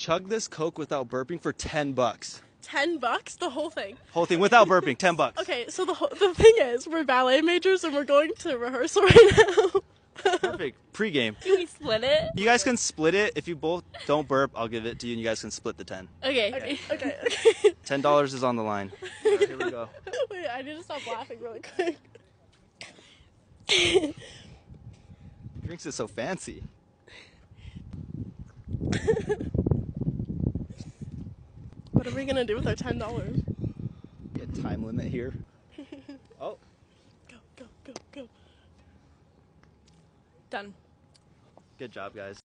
Chug this Coke without burping for 10 bucks. $10? The whole thing? Whole thing without burping, 10 bucks. Okay, so the thing is, we're ballet majors and we're going to rehearsal right now. Perfect. Pre-game. Can we split it? You guys can split it. If you both don't burp, I'll give it to you and you guys can split the 10. Okay. Okay. $10 is on the line. All right, here we go. Wait, I need to stop laughing really quick. Drinks is so fancy. What are we gonna do with our $10? Get time limit here. Oh. Go. Done. Good job, guys.